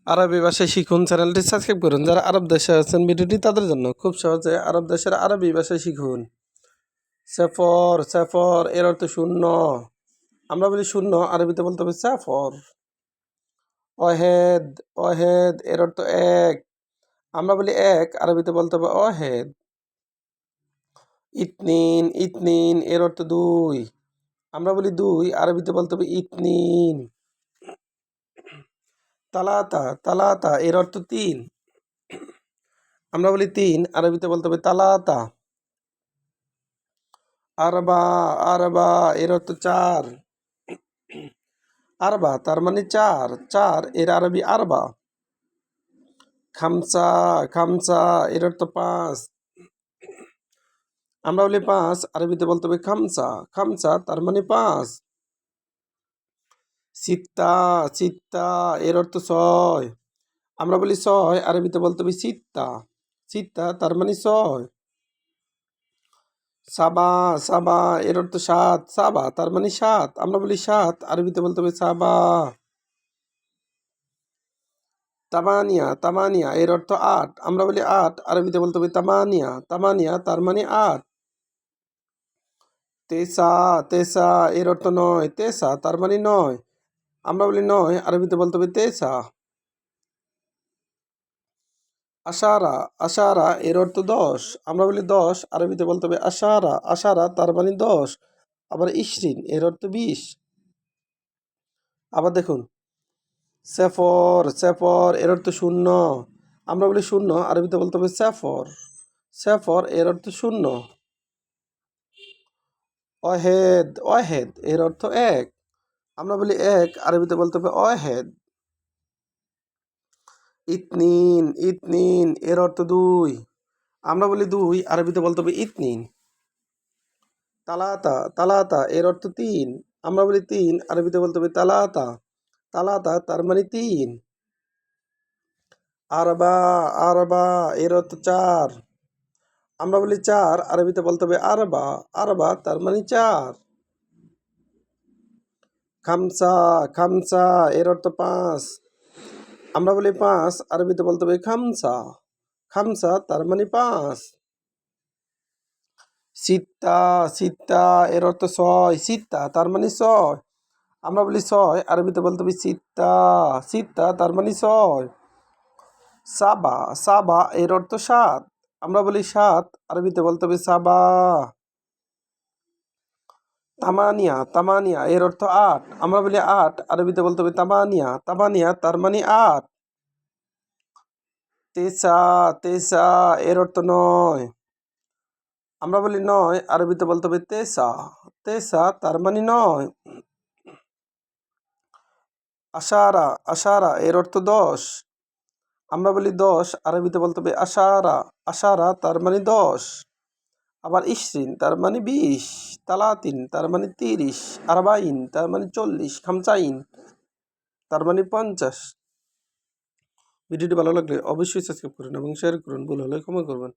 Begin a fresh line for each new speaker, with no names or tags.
আরবি ভাষা শিখুন চ্যানেলটি সাবস্ক্রাইব করুন। যারা আরব দেশে আছেন ভিডিওটি তাদের জন্য। খুব সহজে আরব দেশের আরবি ভাষা শিখুন। সেফর সেফর এর অর্থ শূন্য। আমরা বলি শূন্য, আরবিতে বলতে হবে সেফর। অহেদ অহেদ এর অর্থ এক। আমরা বলি এক, আরবিতে বলতে হবে অহেদ। ইতনিন ইতনিন এর অর্থ দুই। আমরা বলি দুই, আরবিতে বলতে হবে ইতনিন। তালাতা তালাতা এর অর্থ তিন। আমরা বলি তিন, আরবিতে বলতে হবে তালাতা। আরবা আরবা এর অর্থ চার। আরবা তার মানে চার, চার এর আরবি আরবা। খামসা খামসা এর অর্থ পাঁচ। আমরা বলি পাঁচ, আরবিতে বলতে হবে খামসা। খামসা তার মানে পাঁচ। সিত্তা সিত্তা এর অর্থ ছয়। আমরা বলি ছয়, আরবিতে বলতে হবে সিত্তা। সিত্তা তার মানে ছয়। সাবা সাবা এর অর্থ সাত। সাবা তার মানে সাত। আমরা বলি সাত, আরবিতে বলতে হবে সাবা। তামানিয়া তামানিয়া এর অর্থ আট। আমরা বলি আট, আরবিতে বলতে হবে তামানিয়া। তামানিয়া তার মানে আট। তেসা তেসা এর অর্থ নয়। তেসা তার মানে নয়। আমরা বলি নয়, আরবিতে বলতে হবে তেসা। আশারা আশারা এর অর্থ দশ। আমরা বলি দশ, আরবিতে বলতে হবে আশারা। আশারা তার মানে দশ। আবার ইশরিন এর অর্থ 20। আবার দেখুন, সেফর সেফর এর অর্থ শূন্য। আমরা বলি শূন্য, আরবিতে বলতে হবে সেফর। সেফর এর অর্থ শূন্য। অহেদ অহেদ এর অর্থ এক। আমরা বলি এক, আরবিতে বলতে হবে অহেদ। ইতনিন ইতনিন এর অর্থ দুই। আমরা বলি দুই, আরবিতে বলতে হবে ইতনিন। তালাতা তালাতা এর অর্থ তিন। আমরা বলি তিন, আরবিতে বলতে হবে তালাতা। তালাতা তার মানে তিন। আরবা আরবা এর অর্থ চার। আমরা বলি চার, আরবিতে বলতে হবে আরবা। আরবা তার মানে চার। খামসা খামসা এর অর্থ পাঁচ। আমরা বলি পাঁচ, আরবিতে বলতে হবে খামসা। খামসা তার মানে পাঁচ। সিত্তা সিত্তা এর অর্থ ছয়। সিত্তা তার মানে ছয়। আমরা বলি ছয়, আরবিতে বলতে হবে সিত্তা। সিত্তা তার মানে ছয়। সাবা সাবা এর অর্থ সাত। আমরা বলি সাত, আরবিতে বলতে হবে সাবা। তামানিয়া তামানিয়া এর অর্থ আট। আমরা বলি আট, আরবিতে বলতে হবে তামানিয়া। তামানিয়া তার মানে আট। তেসা তেসা এর অর্থ নয়। আমরা বলি নয়, আরবিতে বলতে হবে তেসা। তেসা তার মানে নয়। আশারা আশারা এর অর্থ দশ। আমরা বলি দশ, আরবিতে বলতে হবে আশারা। আশারা তার মানে দশ। আবার ইশরিন তার মানে 20। তালাতিন তার মানে 30। আরবাইন তার মানে 40। খামসাইন তার মানে 50। ভিডিওটি ভালো লাগলে অবশ্যই সাবস্ক্রাইব করুন এবং শেয়ার করুন। ভুল হলে ক্ষমা করবেন।